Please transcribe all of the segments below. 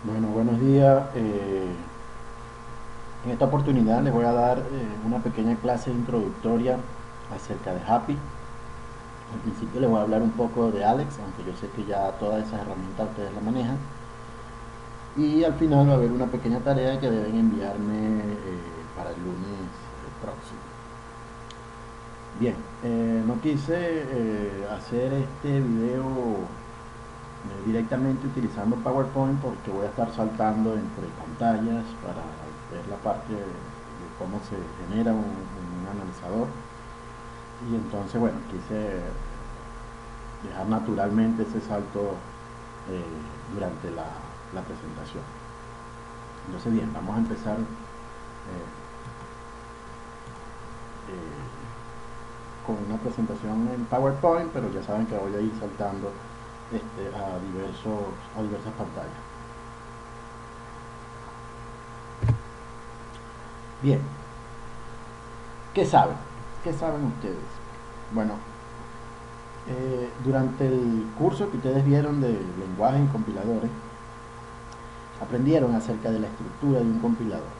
Bueno, buenos días. En esta oportunidad les voy a dar una pequeña clase introductoria acerca de Happy. Al principio les voy a hablar un poco de Alex, aunque yo sé que ya todas esas herramientas ustedes la manejan. Y al final va a haber una pequeña tarea que deben enviarme para el lunes próximo. Bien, no quise hacer este video directamente utilizando PowerPoint porque voy a estar saltando entre pantallas para ver la parte de cómo se genera un analizador, y entonces bueno, quise dejar naturalmente ese salto durante la presentación. Entonces bien, vamos a empezar con una presentación en PowerPoint, pero ya saben que voy a ir saltando a diversas pantallas. Bien, ¿qué saben? ¿Qué saben ustedes? Bueno, durante el curso que ustedes vieron de lenguajes y compiladores, aprendieron acerca de la estructura de un compilador,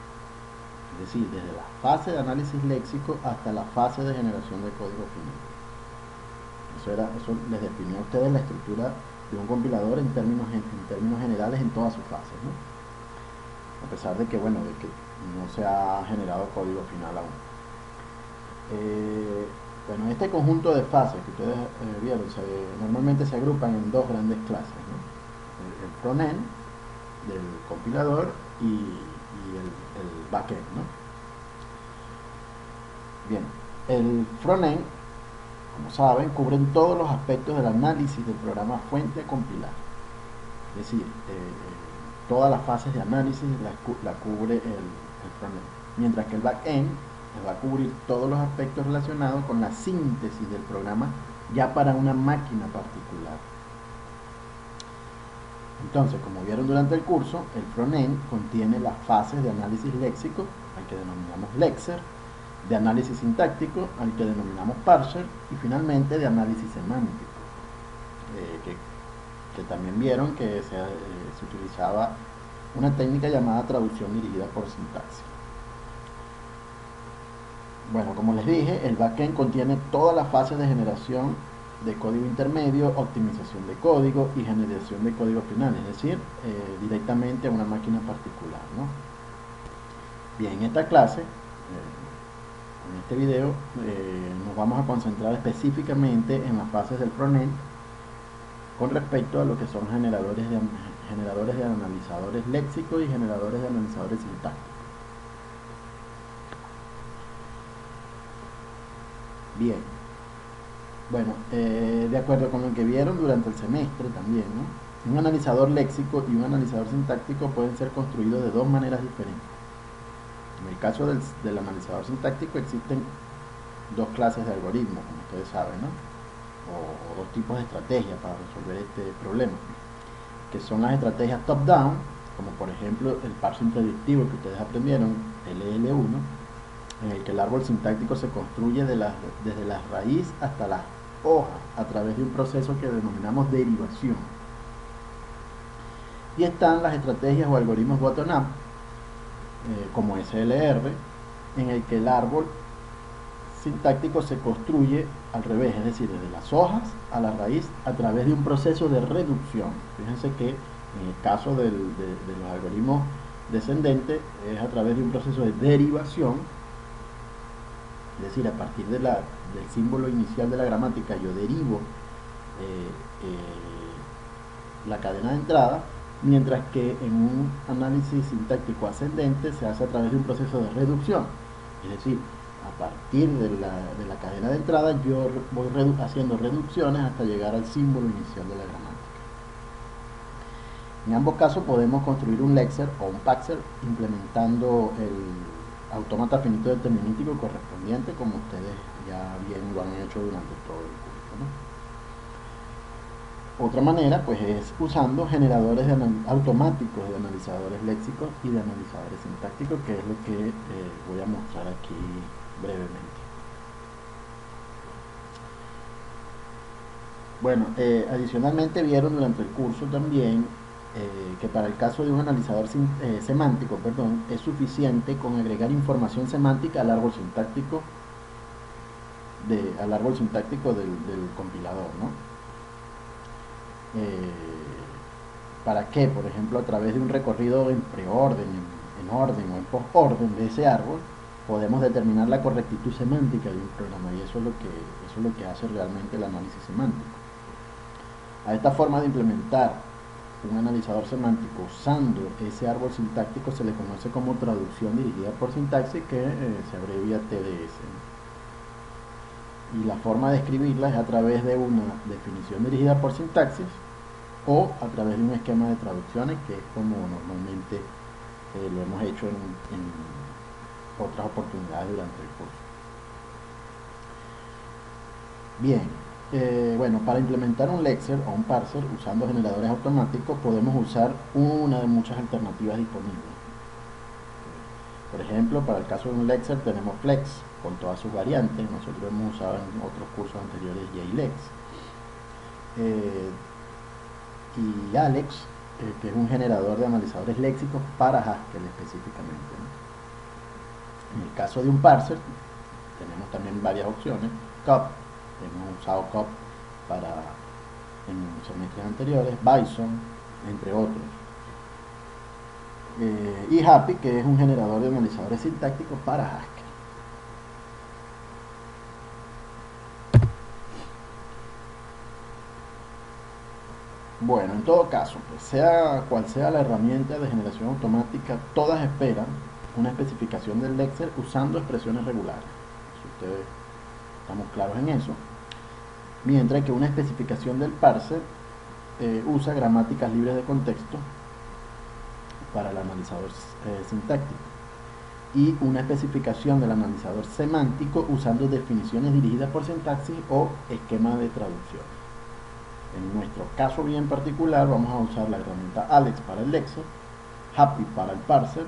es decir, desde la fase de análisis léxico hasta la fase de generación de código final. Eso les definió a ustedes la estructura de un compilador en términos generales en todas sus fases, ¿no? A pesar de que, bueno, de que no se ha generado código final aún. Bueno, este conjunto de fases que ustedes vieron normalmente se agrupan en dos grandes clases, ¿no? El frontend del compilador y el backend, ¿no? Bien, el frontend, como saben, cubre todos los aspectos del análisis del programa fuente a compilar. Es decir, todas las fases de análisis la cubre el frontend, mientras que el backend va a cubrir todos los aspectos relacionados con la síntesis del programa ya para una máquina particular. Entonces, como vieron durante el curso, el frontend contiene las fases de análisis léxico, al que denominamos lexer, de análisis sintáctico, al que denominamos parser, y finalmente de análisis semántico, que también vieron que se utilizaba una técnica llamada traducción dirigida por sintaxis. Bueno, como les dije, el backend contiene todas las fases de generación de código intermedio, optimización de código y generación de código final, es decir, directamente a una máquina particular, ¿no? Bien, en esta clase, en este video, nos vamos a concentrar específicamente en las fases del frontend con respecto a lo que son generadores de analizadores léxicos y generadores de analizadores sintácticos. Bien, bueno, de acuerdo con lo que vieron durante el semestre también, ¿no? Un analizador léxico y un analizador sintáctico pueden ser construidos de dos maneras diferentes. En el caso del analizador sintáctico existen dos clases de algoritmos, como ustedes saben, ¿no? O dos tipos de estrategias para resolver este problema, que son las estrategias top-down, como por ejemplo el parsing predictivo que ustedes aprendieron, LL1, en el que el árbol sintáctico se construye desde la raíz hasta la hoja a través de un proceso que denominamos derivación. Y están las estrategias o algoritmos bottom-up, como SLR, en el que el árbol sintáctico se construye al revés, es decir, desde las hojas a la raíz a través de un proceso de reducción. Fíjense que en el caso de los algoritmos descendentes es a través de un proceso de derivación, es decir, a partir del símbolo inicial de la gramática yo derivo eh, la cadena de entrada, mientras que en un análisis sintáctico ascendente se hace a través de un proceso de reducción, es decir, a partir de la cadena de entrada yo voy haciendo reducciones hasta llegar al símbolo inicial de la gramática. En ambos casos podemos construir un lexer o un parser implementando el autómata finito determinístico correspondiente, como ustedes ya bien lo han hecho durante todo el curso, ¿no? Otra manera pues es usando generadores automáticos de analizadores léxicos y de analizadores sintácticos, que es lo que voy a mostrar aquí brevemente. Bueno, adicionalmente vieron durante el curso también que para el caso de un analizador semántico, perdón, es suficiente con agregar información semántica al árbol sintáctico del compilador, ¿no? ¿Para qué? Por ejemplo, a través de un recorrido en preorden, en orden o en postorden de ese árbol, podemos determinar la correctitud semántica de un programa, y eso es lo que hace realmente el análisis semántico. A esta forma de implementar un analizador semántico usando ese árbol sintáctico se le conoce como traducción dirigida por sintaxis, que se abrevia TDS. Y la forma de escribirla es a través de una definición dirigida por sintaxis o a través de un esquema de traducciones, que es como normalmente lo hemos hecho en otras oportunidades durante el curso. Bien, bueno, para implementar un lexer o un parser usando generadores automáticos podemos usar una de muchas alternativas disponibles. Por ejemplo, para el caso de un lexer tenemos Flex con todas sus variantes. Nosotros hemos usado en otros cursos anteriores JLex. Y Alex, que es un generador de analizadores léxicos para Haskell específicamente, ¿no? En el caso de un parser tenemos también varias opciones. COP, hemos usado COP en semestres anteriores, Bison, entre otros. Y Happy, que es un generador de analizadores sintácticos para Haskell. Bueno, en todo caso, pues sea cual sea la herramienta de generación automática, todas esperan una especificación del lexer usando expresiones regulares. Si ustedes estamos claros en eso. Mientras que una especificación del parser usa gramáticas libres de contexto para el analizador sintáctico, y una especificación del analizador semántico usando definiciones dirigidas por sintaxis o esquemas de traducción. En nuestro caso bien particular vamos a usar la herramienta Alex para el lexer, Happy para el parser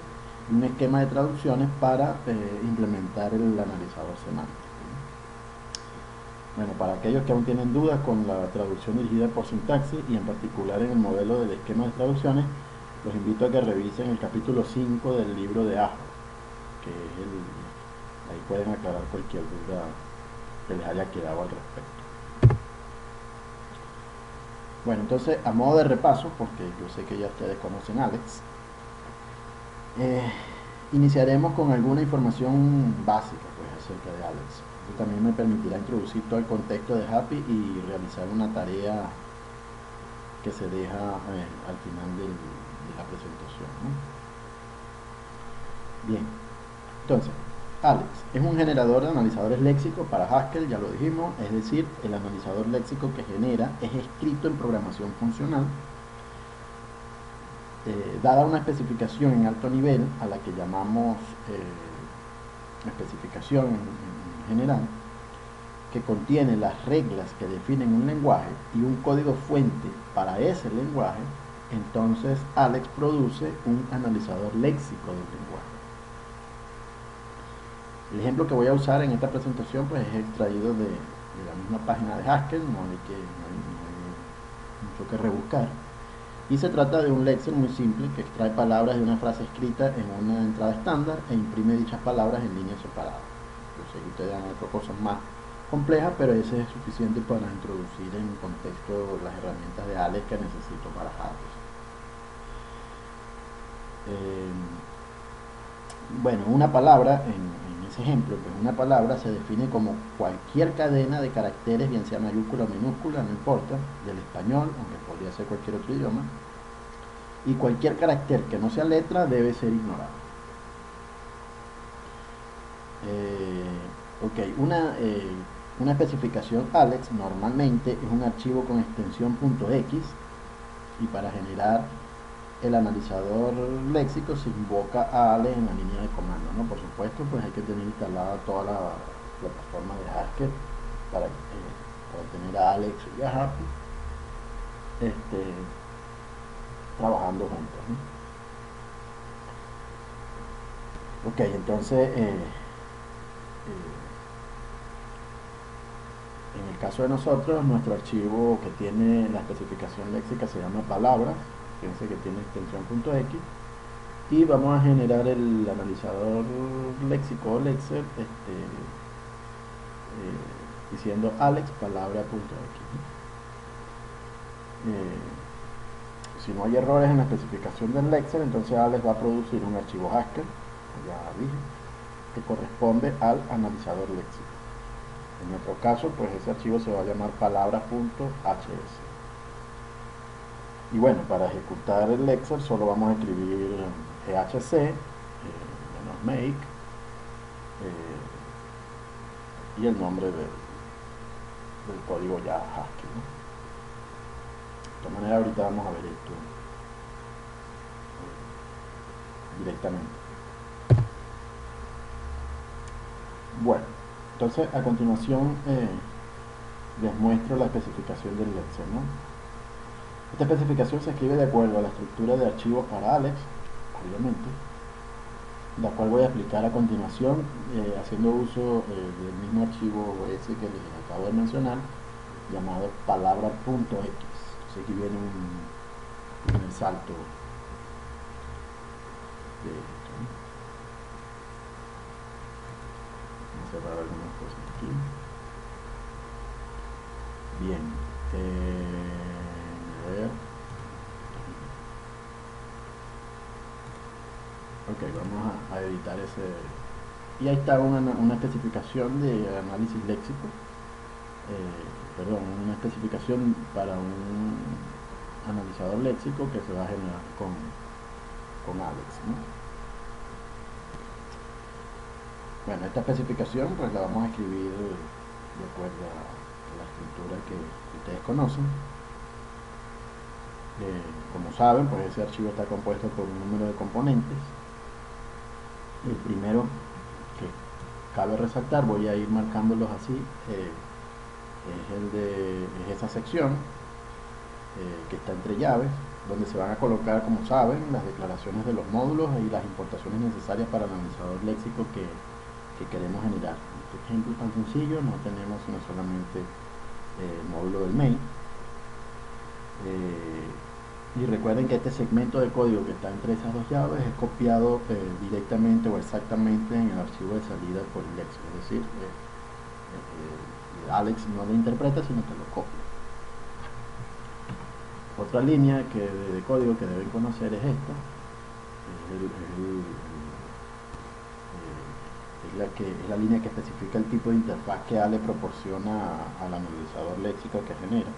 y un esquema de traducciones para implementar el analizador semántico. Bueno, para aquellos que aún tienen dudas con la traducción dirigida por sintaxis y en particular en el modelo del esquema de traducciones, los invito a que revisen el capítulo 5 del libro de Ajo, que es ahí pueden aclarar cualquier duda que les haya quedado al respecto. Bueno, entonces, a modo de repaso, porque yo sé que ya ustedes conocen Alex, iniciaremos con alguna información básica pues, acerca de Alex. Esto también me permitirá introducir todo el contexto de Happy y realizar una tarea que se deja al final de la presentación, ¿no? Bien, entonces, Alex es un generador de analizadores léxicos para Haskell, ya lo dijimos, es decir, el analizador léxico que genera es escrito en programación funcional, dada una especificación en alto nivel, a la que llamamos especificación en general, que contiene las reglas que definen un lenguaje y un código fuente para ese lenguaje. Entonces Alex produce un analizador léxico del lenguaje. El ejemplo que voy a usar en esta presentación pues es extraído de la misma página de Haskell, no hay mucho que rebuscar, y se trata de un lexer muy simple que extrae palabras de una frase escrita en una entrada estándar e imprime dichas palabras en líneas separadas. Yo sé que ustedes han hecho cosas más complejas, pero ese es suficiente para introducir en contexto las herramientas de Alex que necesito para Haskell. Bueno, una palabra, en ese ejemplo, pues una palabra se define como cualquier cadena de caracteres, bien sea mayúscula o minúscula, no importa, del español, aunque podría ser cualquier otro idioma, y cualquier carácter que no sea letra debe ser ignorado. Ok, una especificación Alex normalmente es un archivo con extensión .x, y para generar el analizador léxico se invoca a Alex en la línea de comando, ¿no? Por supuesto, pues hay que tener instalada toda la plataforma de Haskell para tener a Alex y a Happy trabajando juntos, ¿no? Ok, entonces en el caso de nosotros, nuestro archivo que tiene la especificación léxica se llama palabras, fíjense que tiene extensión .x, y vamos a generar el analizador léxico o Lexer diciendo Alex palabra.x. Si no hay errores en la especificación del Lexer, entonces Alex va a producir un archivo Haskell, ya dije, que corresponde al analizador léxico. En nuestro caso, pues ese archivo se va a llamar palabra.hs. Y bueno, para ejecutar el Lexer solo vamos a escribir ehc -make y el nombre del código ya Haskell, ¿no? De todas maneras, ahorita vamos a ver esto directamente. Bueno, entonces a continuación les muestro la especificación del Lexer, ¿no? Esta especificación se escribe de acuerdo a la estructura de archivos para Alex, obviamente, la cual voy a explicar a continuación, haciendo uso del mismo archivo ese que les acabo de mencionar, llamado palabra.x. Así que viene un primer salto de esto, ¿no? Vamos a cerrar algunas cosas aquí. Bien, a ver. Ok, vamos a editar ese. Y ahí está una especificación de análisis léxico. Perdón, una especificación para un analizador léxico que se va a generar con Alex, ¿no? Bueno, esta especificación pues la vamos a escribir de acuerdo a la estructura que ustedes conocen. Como saben, pues ese archivo está compuesto por un número de componentes. El primero que cabe resaltar, voy a ir marcándolos así, es esa sección que está entre llaves, donde se van a colocar, como saben, las declaraciones de los módulos y las importaciones necesarias para el analizador léxico que queremos generar. En este ejemplo tan sencillo no tenemos sino solamente el módulo del main. Y recuerden que este segmento de código que está entre esas dos llaves es copiado directamente o exactamente en el archivo de salida por el Lexer, es decir, Alex no lo interpreta sino que lo copia. Otra línea de código que deben conocer es esta, es la línea que especifica el tipo de interfaz que Ale proporciona al analizador léxico que genera.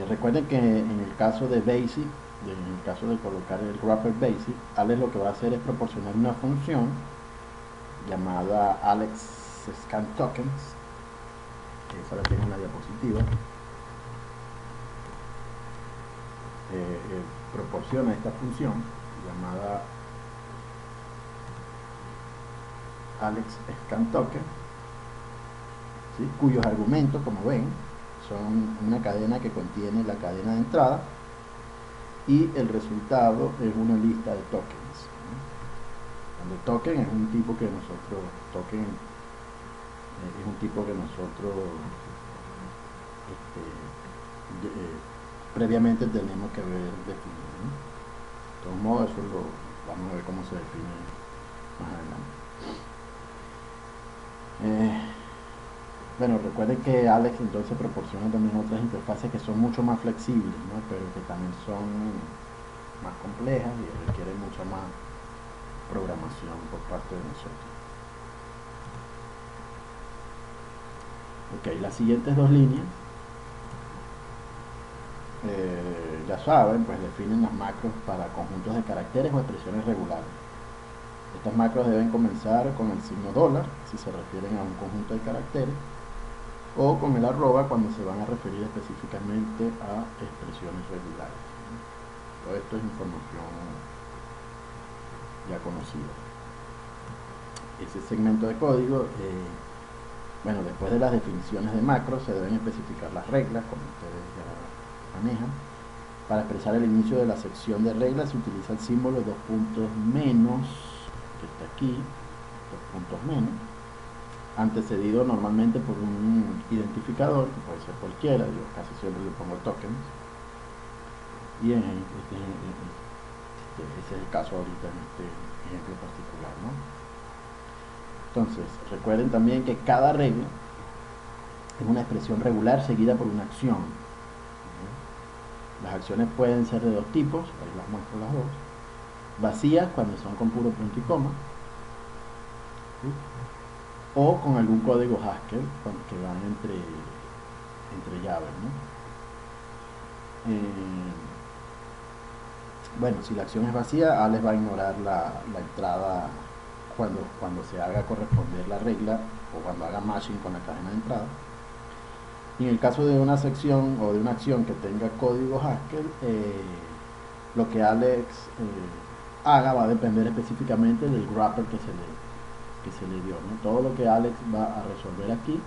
Recuerden que en el caso de BASIC, en el caso de colocar el wrapper BASIC, Alex lo que va a hacer es proporcionar una función llamada AlexScanTokens, que esa la tengo en la diapositiva. Proporciona esta función llamada AlexScanToken, ¿sí? Cuyos argumentos, como ven, son una cadena que contiene la cadena de entrada y el resultado es una lista de tokens, ¿no? Cuando token es un tipo que nosotros previamente tenemos que haber definido, ¿no? De todos modos, eso vamos a ver cómo se define más adelante. Bueno, recuerden que Alex entonces proporciona también otras interfaces que son mucho más flexibles, ¿no? Pero que también son más complejas y requieren mucha más programación por parte de nosotros. Ok, las siguientes dos líneas, ya saben, pues definen las macros para conjuntos de caracteres o expresiones regulares. Estas macros deben comenzar con el signo $, si se refieren a un conjunto de caracteres, o con el arroba cuando se van a referir específicamente a expresiones regulares. Todo esto es información ya conocida. Ese segmento de código, bueno, después de las definiciones de macros se deben especificar las reglas, como ustedes ya manejan. Para expresar el inicio de la sección de reglas se utiliza el símbolo de 2 puntos menos, que está aquí, 2 puntos menos, antecedido normalmente por un identificador, que puede ser cualquiera, yo casi siempre le pongo tokens. Bien, ese es el caso ahorita en este ejemplo particular, ¿no? Entonces, recuerden también que cada regla es una expresión regular seguida por una acción. Las acciones pueden ser de dos tipos, ahí las muestro las dos. Vacías, cuando son con puro punto y coma, o con algún código Haskell que van entre llaves, ¿no? Bueno, si la acción es vacía, Alex va a ignorar la entrada cuando se haga corresponder la regla o cuando haga matching con la cadena de entrada. Y en el caso de una sección o de una acción que tenga código Haskell, lo que Alex haga va a depender específicamente del wrapper que se le dio, ¿no? Todo lo que Alex va a resolver aquí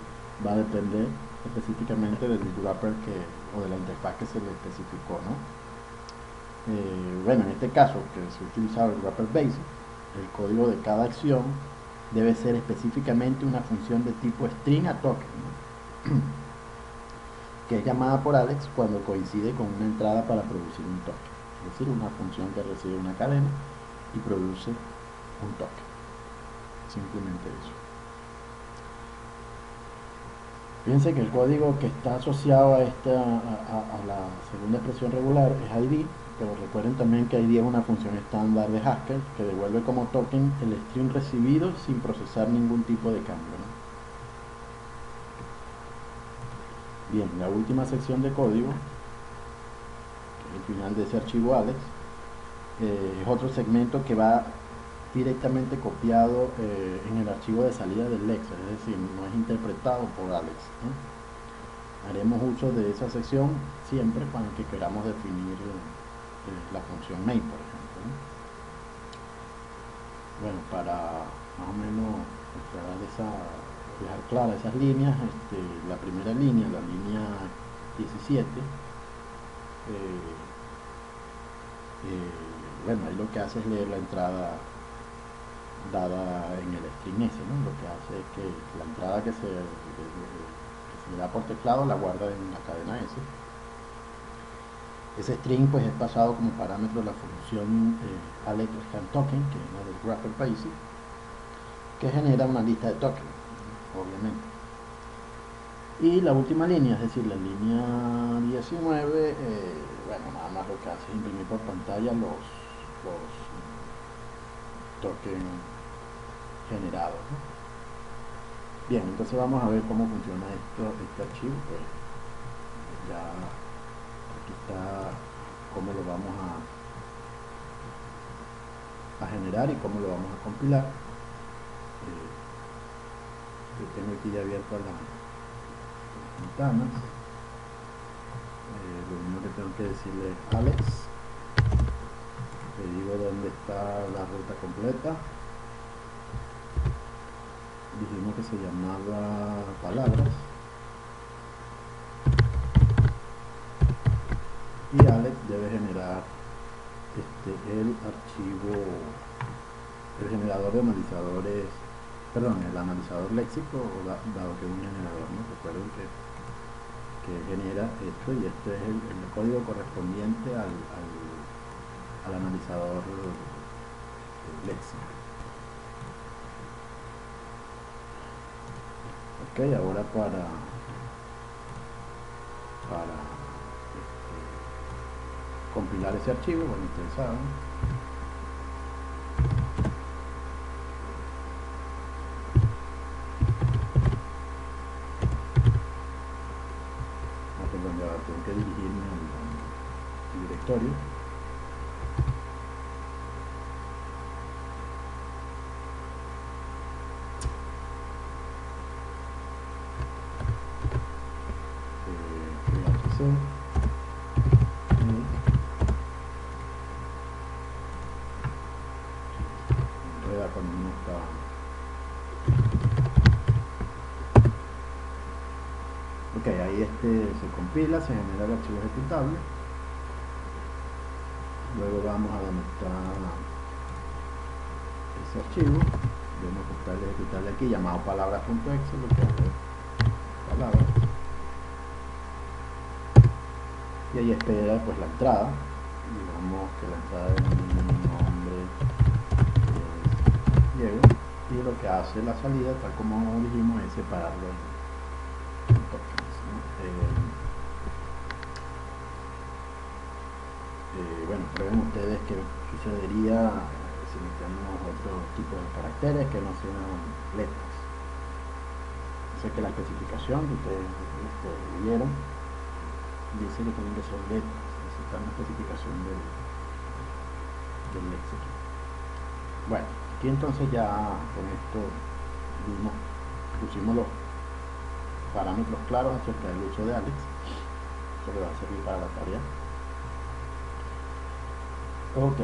va a depender específicamente del wrapper o de la interfaz que se le especificó, ¿no? Bueno, en este caso que se utilizaba el wrapper basic, el código de cada acción debe ser específicamente una función de tipo string a token, ¿no? que es llamada por Alex cuando coincide con una entrada para producir un token, es decir, una función que recibe una cadena y produce un token, simplemente eso. Fíjense que el código que está asociado a la segunda expresión regular es ID, pero recuerden también que ID es una función estándar de Haskell que devuelve como token el string recibido sin procesar ningún tipo de cambio, ¿no? Bien, la última sección de código, que es el final de ese archivo Alex, es otro segmento que va directamente copiado en el archivo de salida del Lexer, es decir, no es interpretado por Alex, ¿no? Haremos uso de esa sección siempre cuando queramos definir la función main, por ejemplo, ¿no? Bueno, para más o menos dejar claras esas líneas, la primera línea, la línea 17, bueno, ahí lo que hace es leer la entrada dada en el string S, ¿no? Lo que hace es que la entrada que se le da por teclado la guarda en la cadena S. Ese string pues es pasado como parámetro de la función AlexScanToken, que es la del wrapper basic, que genera una lista de tokens, obviamente. Y la última línea, es decir, la línea 19, bueno, nada más lo que hace es imprimir por pantalla los tokens generados, ¿no? Bien, entonces vamos a ver cómo funciona este archivo. Pues ya aquí está cómo lo vamos a generar y cómo lo vamos a compilar. Yo tengo aquí ya abierto las ventanas. Lo único que tengo que decirle es Alex, le digo dónde está la ruta completa. Dijimos que se llamaba palabras y Alex debe generar el archivo, el generador de analizadores, perdón, el analizador léxico, dado que es un generador, ¿no? Recuerden que genera esto, y este es el código correspondiente al analizador léxico. Ok, ahora para compilar ese archivo, bueno, ustedes saben, tengo que dirigirme al directorio. Cuando uno está ok, ahí se compila, se genera el archivo ejecutable. Luego vamos a donde está ese archivo, vemos que está el ejecutable aquí llamado palabras.exe, lo que hace es palabras, y ahí espera pues la entrada. digamos que la entrada de mi nombre es Diego, y lo que hace la salida, tal como dijimos, es separarlo en tokens, ¿no? Bueno, prueben ustedes qué sucedería si metemos otro tipo de caracteres que no sean letras. Sé que la especificación que ustedes vieron dice que tienen que ser letras. Esa está en la especificación del léxico. Bueno, aquí entonces ya con esto pusimos los parámetros claros acerca del uso de Alex. Eso le va a servir para la tarea. Ok.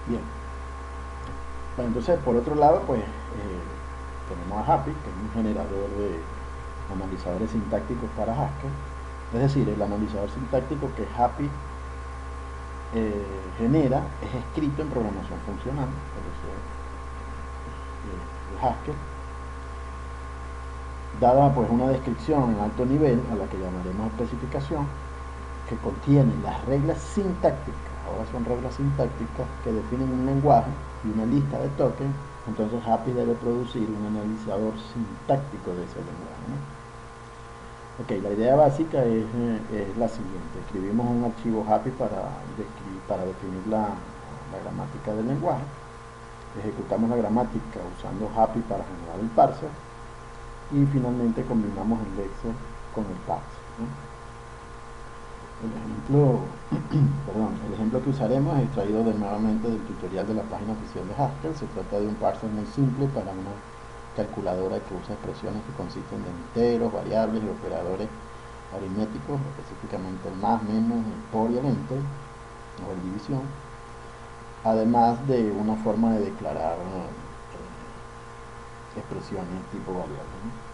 Bien. Bueno, entonces por otro lado, pues tenemos a Happy, que es un generador de analizadores sintácticos para Haskell. Es decir, el analizador sintáctico que Happy genera es escrito en programación funcional, por eso el Haskell, dada pues una descripción en alto nivel, a la que llamaremos especificación, que contiene las reglas sintácticas, ahora son reglas sintácticas que definen un lenguaje y una lista de tokens. Entonces Happy debe producir un analizador sintáctico de ese lenguaje, ¿no? Ok, la idea básica es la siguiente. Escribimos un archivo Happy para definir la gramática del lenguaje. Ejecutamos la gramática usando Happy para generar el parser. Y finalmente combinamos el lexer con el parser, ¿no? El ejemplo que usaremos es extraído nuevamente del tutorial de la página oficial de Haskell. Se trata de un parser muy simple para una calculadora que usa expresiones que consisten de enteros, variables y operadores aritméticos, específicamente el más, menos, el por y el enter, o el división, además de una forma de declarar expresiones tipo variable, ¿no?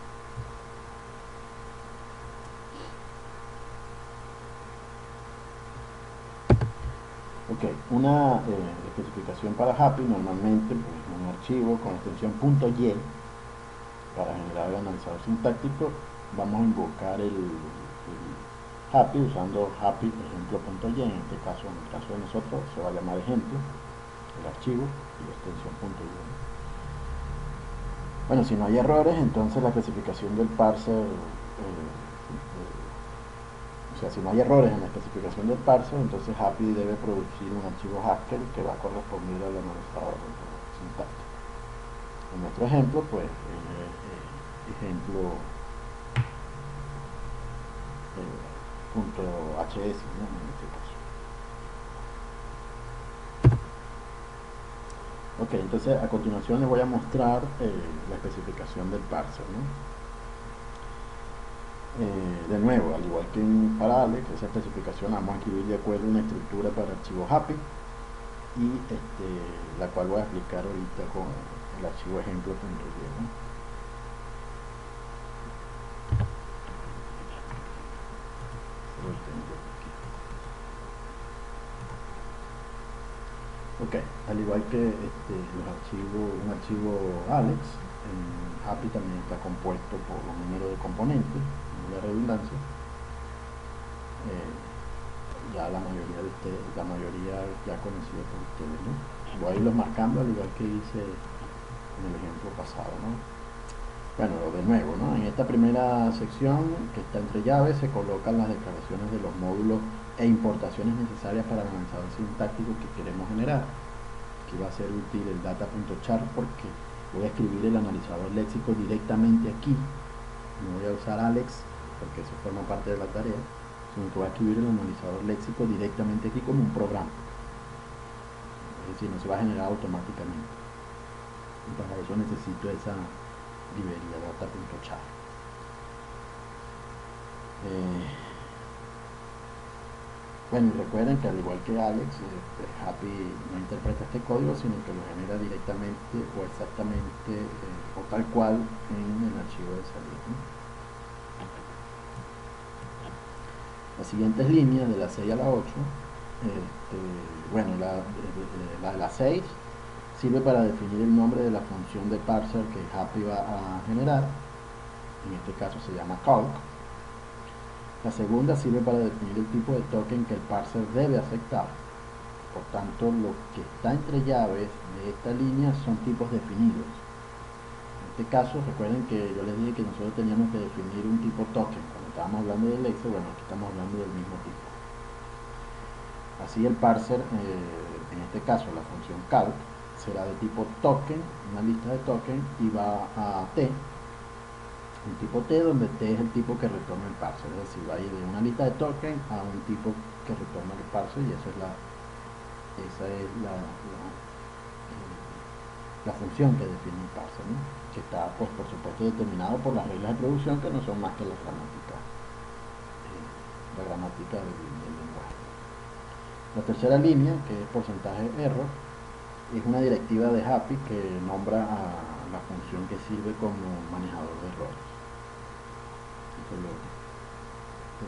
Ok, una especificación para Happy normalmente pues, un archivo con extensión .y para generar el analizador sintáctico. Vamos a invocar el Happy usando Happy ejemplo.y. En este caso, en el caso de nosotros, se va a llamar ejemplo el archivo y la extensión .y. Bueno, si no hay errores, entonces la especificación del parser o sea, si no hay errores en la especificación del parser, entonces Happy debe producir un archivo Haskell que va a corresponder al analizador sintáctico. En nuestro ejemplo, pues, ejemplo .hs, ¿no? En este caso. Ok, entonces a continuación les voy a mostrar la especificación del parser, ¿no? De nuevo, al igual que para Alex, esa especificación la vamos a escribir de acuerdo a una estructura para archivo Happy, y la cual voy a explicar ahorita con el archivo ejemplo.y, ¿no? Ok, al igual que un archivo Alex, Happy también está compuesto por un número de componentes, la redundancia. Ya la mayoría de ustedes, la mayoría ya conocida por ustedes, ¿no? Voy a irlos marcando al igual que hice en el ejemplo pasado, ¿no? Bueno, de nuevo, ¿no? En esta primera sección que está entre llaves se colocan las declaraciones de los módulos e importaciones necesarias para el analizador sintáctico que queremos generar. Aquí va a ser útil el data.char porque voy a escribir el analizador léxico directamente aquí. No voy a usar Alex porque eso forma parte de la tarea, sino que voy a escribir el analizador léxico directamente aquí como un programa. Es decir, no se va a generar automáticamente. Y para eso necesito esa librería data.char. Bueno, recuerden que al igual que Alex, Happy no interpreta este código, sino que lo genera directamente o exactamente o tal cual en el archivo de salida, ¿no? Las siguientes líneas, de la 6 a la 8, bueno, la de la 6 sirve para definir el nombre de la función de parser que Happy va a generar. en este caso se llama calc. La segunda sirve para definir el tipo de token que el parser debe aceptar. Por tanto, lo que está entre llaves de esta línea son tipos definidos. En este caso, recuerden que yo les dije que nosotros teníamos que definir un tipo token. Cuando estábamos hablando del Excel, bueno, aquí estamos hablando del mismo tipo. Así el parser, en este caso la función calc, será de tipo token, una lista de token, y va a T, un tipo T donde T es el tipo que retorna el parser, es decir, va a ir de una lista de token a un tipo que retorna el parser, y esa es la función que define el parser, ¿no? Que está, pues, por supuesto, determinado por las reglas de producción, que no son más que la gramática del lenguaje. La tercera línea, que es porcentaje error, es una directiva de Happy que nombra a la función que sirve como manejador de errores. Esto lo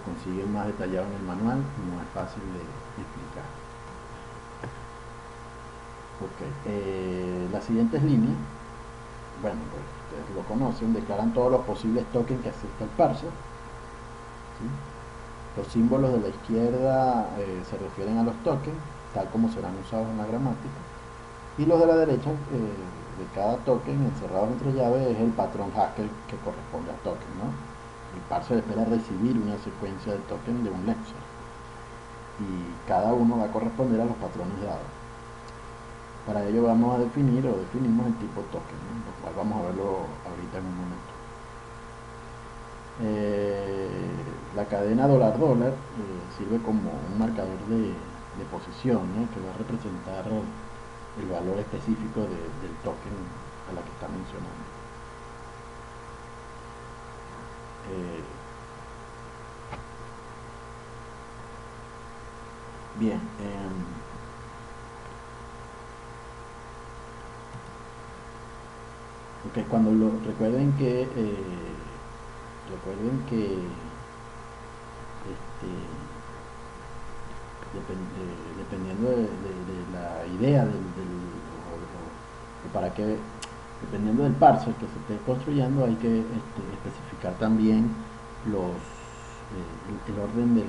consiguen más detallado en el manual, no es fácil de explicar. Las siguientes líneas, bueno, pues ustedes lo conocen, declaran todos los posibles tokens que acepta el parser, ¿sí? Los símbolos de la izquierda se refieren a los tokens, tal como serán usados en la gramática, y los de la derecha, de cada token encerrado entre llaves, es el patrón hash que corresponde al token, ¿no? El parser espera recibir una secuencia de tokens de un lexer, y cada uno va a corresponder a los patrones dados. Para ello vamos a definimos el tipo token, ¿no? Lo cual vamos a verlo ahorita en un momento. La cadena $$ sirve como un marcador de posición, ¿no? Que va a representar el valor específico del token a la que está mencionando. Bien, recuerden que dependiendo de la idea para que, dependiendo del parser que se esté construyendo, hay que especificar también el orden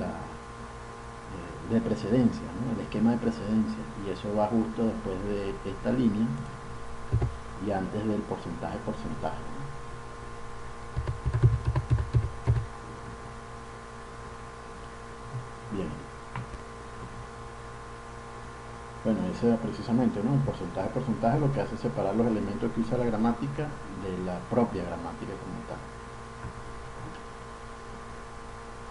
de precedencia, ¿no? El esquema de precedencia, y eso va justo después de esta línea y antes del porcentaje, ¿no? Bien, bueno, ese es precisamente, ¿no? El porcentaje lo que hace es separar los elementos que usa la gramática de la propia gramática como tal.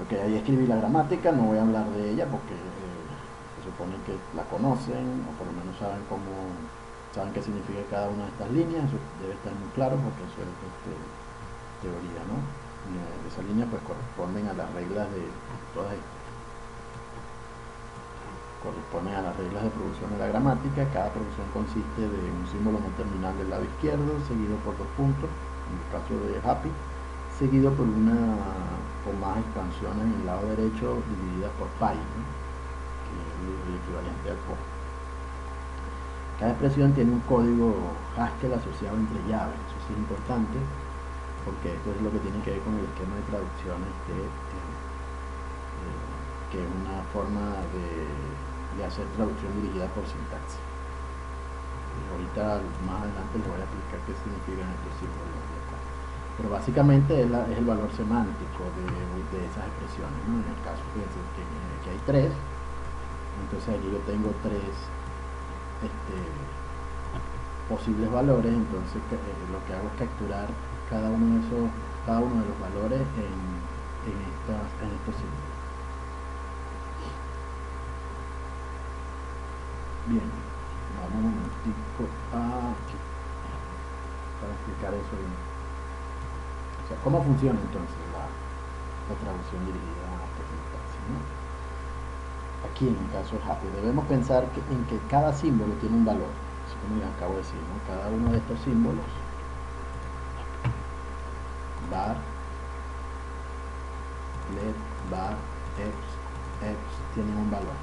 Ok, ahí escribí la gramática, no voy a hablar de ella porque se supone que la conocen, o por lo menos saben qué significa cada una de estas líneas. Eso debe estar muy claro porque eso es teoría, ¿no? Esas líneas pues corresponden a las reglas de todas estas. Corresponden a las reglas de producción de la gramática. Cada producción consiste de un símbolo no terminal del lado izquierdo, seguido por 2 puntos, en el caso de Happy, seguido por una o más expansiones en el lado derecho divididas por pi, ¿no? Que es el equivalente al for. Cada expresión tiene un código Haskell asociado entre llaves. Eso sí es importante porque esto es lo que tiene que ver con el esquema de traducciones, que es una forma de hacer traducción dirigida por sintaxis. Ahorita más adelante les voy a explicar qué significan estos símbolos de acá. Pero básicamente es el valor semántico de esas expresiones, ¿no? En el caso que hay 3, entonces aquí yo tengo 3 posibles valores, entonces lo que hago es capturar cada uno de los valores en estos símbolos. Bien, vamos un momentico aquí para explicar eso bien. O sea, ¿cómo funciona entonces la traducción dirigida por sintaxis, ¿no? Aquí en el caso de Happy debemos pensar en que cada símbolo tiene un valor, así como les acabo de decir, ¿no? Cada uno de estos símbolos, var, let, var, x, tienen un valor.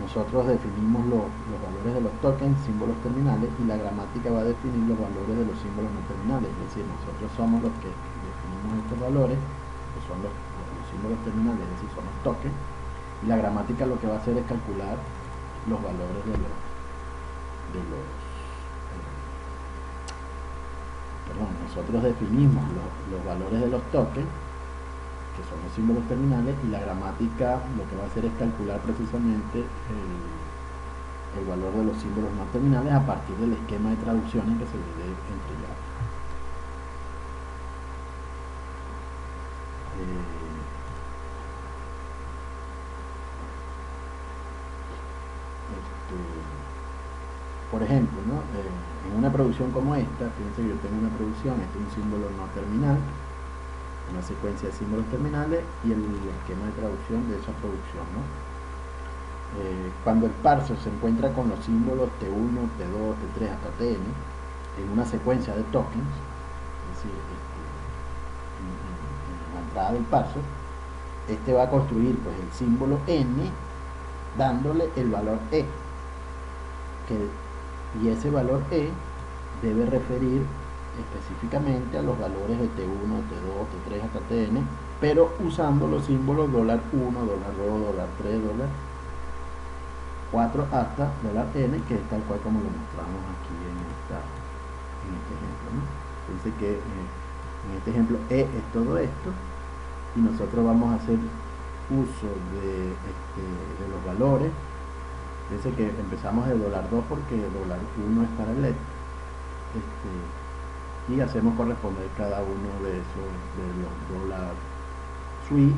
nosotros definimos los valores de los tokens, símbolos terminales, y la gramática va a definir los valores de los símbolos no terminales. Es decir, nosotros somos los que definimos estos valores, que son los símbolos terminales, es decir, son los tokens, y la gramática lo que va a hacer es calcular los valores nosotros definimos los valores de los tokens, que son los símbolos terminales, y la gramática lo que va a hacer es calcular precisamente el valor de los símbolos no terminales a partir del esquema de traducciones que se le dé entregar. Por ejemplo, ¿no? En una producción como esta, fíjense que yo tengo una producción, este es un símbolo no terminal, una secuencia de símbolos terminales y el esquema de traducción de esa producción, ¿no? Cuando el parser se encuentra con los símbolos T1, T2, T3 hasta Tn en una secuencia de tokens, es decir, en la entrada del parser, este va a construir pues el símbolo n dándole el valor e, y ese valor e debe referir específicamente a los valores de T1, T2, T3 hasta Tn, pero usando los símbolos $1, $2, $3, $4 hasta $n, que es tal cual como lo mostramos aquí en este ejemplo, ¿no? Dice que en este ejemplo E es todo esto, y nosotros vamos a hacer uso de los valores. Dice que empezamos de $2 porque $1 es para el LED, y hacemos corresponder cada uno de esos de los $sui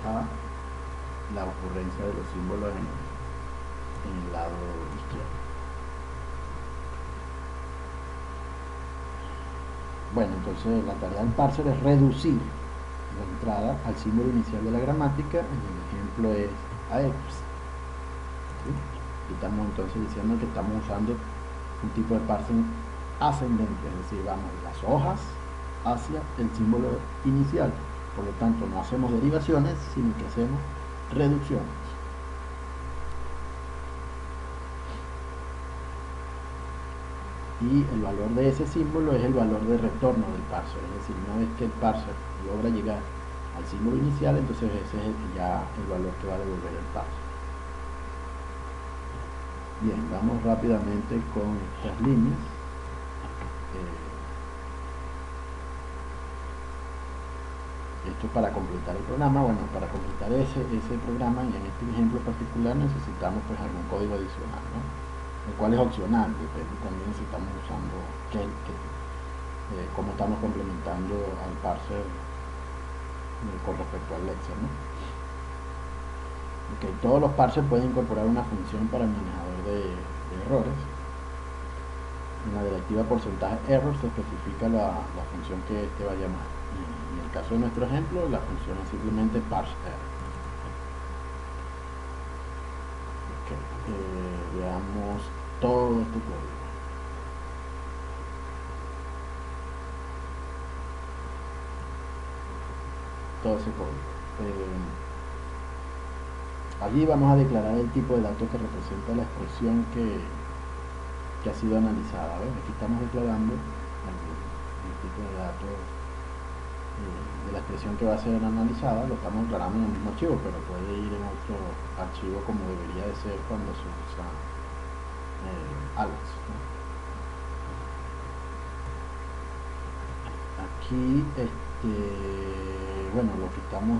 a la ocurrencia de los símbolos en el lado izquierdo. Bueno, entonces la tarea del parser es reducir la entrada al símbolo inicial de la gramática. En el ejemplo es AX, ¿sí? Estamos entonces diciendo que estamos usando un tipo de parsing ascendente, es decir, vamos de las hojas hacia el símbolo inicial. Por lo tanto, no hacemos derivaciones, sino que hacemos reducciones. Y el valor de ese símbolo es el valor de retorno del parser, es decir, una vez que el parser logra llegar al símbolo inicial, entonces ese es ya el valor que va a devolver el parser. Bien, vamos rápidamente con estas líneas. Esto es para completar el programa. Bueno, para completar ese programa, y en este ejemplo particular necesitamos pues algún código adicional, ¿no? El cual es opcional, depende también si estamos usando cómo estamos complementando al parser con respecto al Lexer, ¿no? Okay, todos los parsers pueden incorporar una función para el manejador de errores. En la directiva porcentaje error se especifica la función que este va a llamar. En el caso de nuestro ejemplo, la función es simplemente parse error. Okay, veamos todo este código. Todo ese código. Allí vamos a declarar el tipo de datos que representa la expresión que ha sido analizada. ¿Ven? Aquí estamos declarando el tipo de datos de la expresión que va a ser analizada, lo estamos declarando en el mismo archivo, pero puede ir en otro archivo como debería de ser cuando se usa Alex, ¿no? Aquí, bueno, lo que estamos...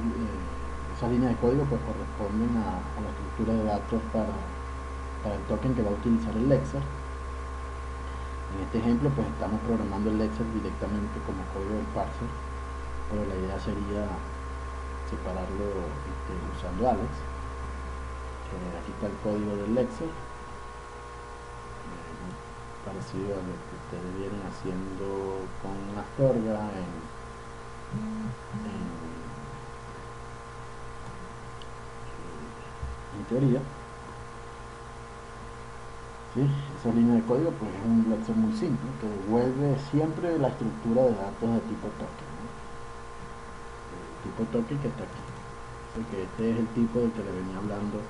esas líneas de código pues corresponden a la estructura de datos para el token que va a utilizar el Lexer. En este ejemplo pues estamos programando el Lexer directamente como código del parser, pero la idea sería separarlo usando Alex. Aquí está el código del Lexer, parecido a lo que ustedes vienen haciendo con Astorga en teoría. ¿Sí? Esa línea de código pues es un Lexer muy simple que devuelve siempre la estructura de datos de tipo token, ¿no? El tipo token que está aquí. Así que este es el tipo del que le venía hablando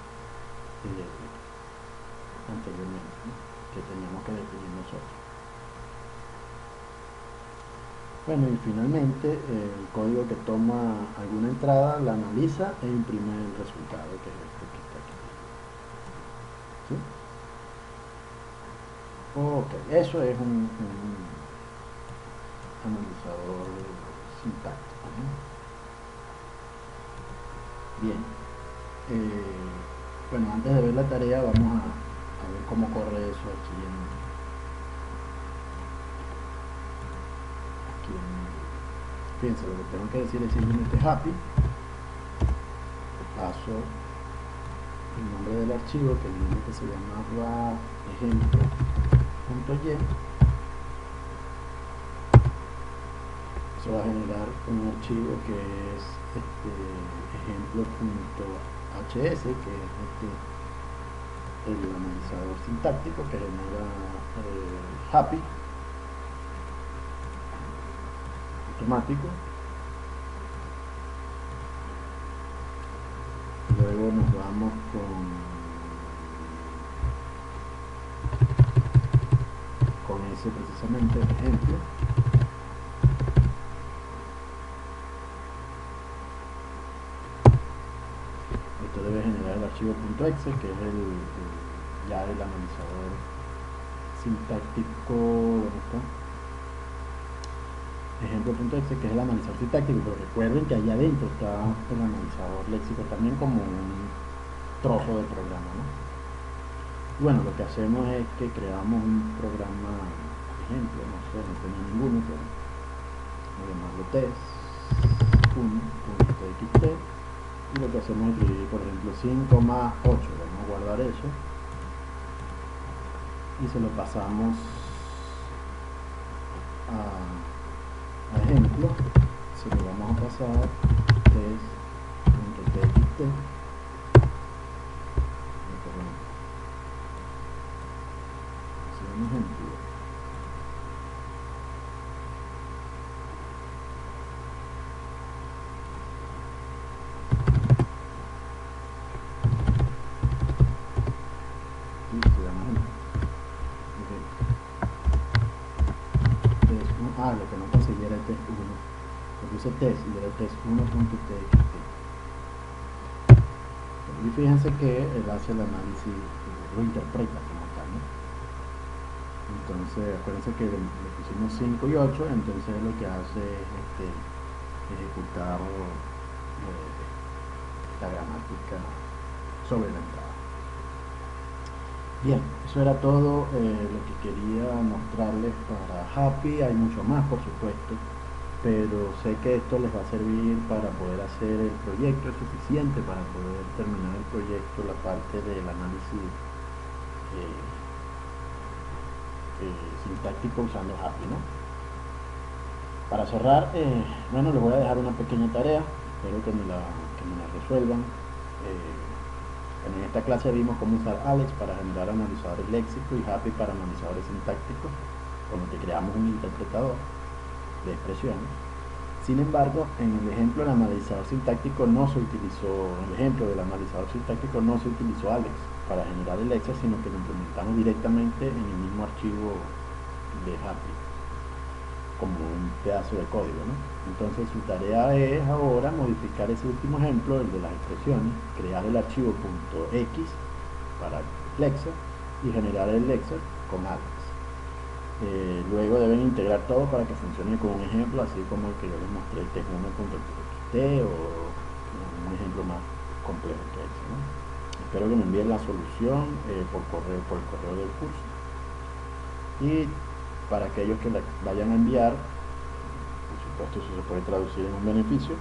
anteriormente, ¿no? Que teníamos que definir nosotros. Bueno, y finalmente el código que toma alguna entrada la analiza e imprime el resultado, que es este que está aquí. ¿Sí? Ok, eso es un analizador sintáctico, ¿no? Bien. Bueno, antes de ver la tarea vamos a ver cómo corre eso fíjense, lo que tengo que decir es simplemente happy, paso el nombre del archivo, que el que se llamaba ejemplo.y. Eso va a generar un archivo que es ejemplo.hs, que es el analizador sintáctico que genera happy automático. Luego nos vamos con ese precisamente ejemplo. Esto debe generar el archivo .exe, que es ya el analizador sintáctico. ¿Dónde está? Ejemplo.exe, que es el analizador sintáctico, pero recuerden que allá adentro está el analizador léxico también como un trozo de programa, ¿no? Bueno, lo que hacemos es que creamos un programa ejemplo, no sé, no tenía ninguno, pero voy a llamarlo test1.txt, y lo que hacemos es escribir, por ejemplo, 5 más 8, vamos a guardar eso y se lo pasamos a ejemplo, se lo vamos a pasar test.txt, un ejemplo. Lo que no conseguí era el test 1, lo puse test y era el test 1.txt. Y fíjense que él hace el análisis, lo interpreta como tal, ¿no? Entonces acuérdense que le pusimos 5 y 8, entonces lo que hace es ejecutar la gramática sobre la entrada. Bien, eso era todo lo que quería mostrarles para Happy. Hay mucho más, por supuesto, pero sé que esto les va a servir para poder hacer el proyecto. Es suficiente para poder terminar el proyecto, la parte del análisis sintáctico usando Happy, ¿no? Para cerrar, bueno, les voy a dejar una pequeña tarea, espero que me la resuelvan. En esta clase vimos cómo usar Alex para generar analizadores léxicos y Happy para analizadores sintácticos, con lo que creamos un interpretador de expresiones. Sin embargo, en el ejemplo del analizador sintáctico no se utilizó, en el ejemplo del analizador sintáctico no se utilizó Alex para generar el Excel, sino que lo implementamos directamente en el mismo archivo de Happy, como un pedazo de código, ¿no? Entonces su tarea es ahora modificar ese último ejemplo, el de las expresiones, crear el archivo .x para Lexer y generar el Lexer con Alex. Luego deben integrar todo para que funcione con un ejemplo, así como el que yo les mostré, test1.txt, o un ejemplo más complejo que ese, ¿no? Espero que me envíen la solución por el correo del curso. Y para aquellos que la vayan a enviar, por supuesto eso se puede traducir en un beneficio,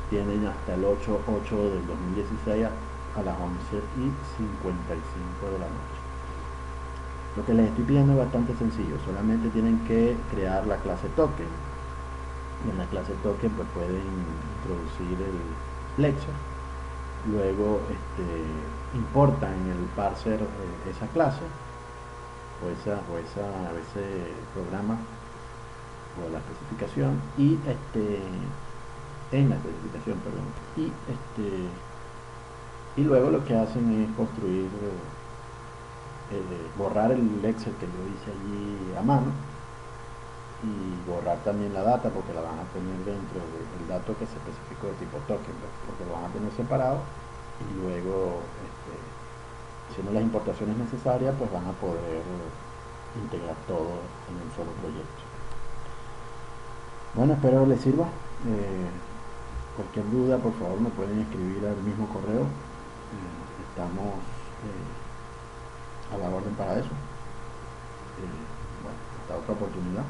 tienen hasta el 8 del 2016 a las 11:55 de la noche. Lo que les estoy pidiendo es bastante sencillo, solamente tienen que crear la clase token, y en la clase token pues pueden introducir el lecture, luego importan en el parser esa clase o ese programa o la especificación y en la especificación, perdón, y Y luego lo que hacen es construir, borrar el Excel que yo hice allí a mano y borrar también la data porque la van a tener dentro del dato que se especificó de tipo token, ¿ves? Porque lo van a tener separado y luego haciendo las importaciones necesarias pues van a poder integrar todo en un solo proyecto. Bueno, espero les sirva. Cualquier duda por favor me pueden escribir al mismo correo. Estamos a la orden para eso. Bueno, hasta otra oportunidad.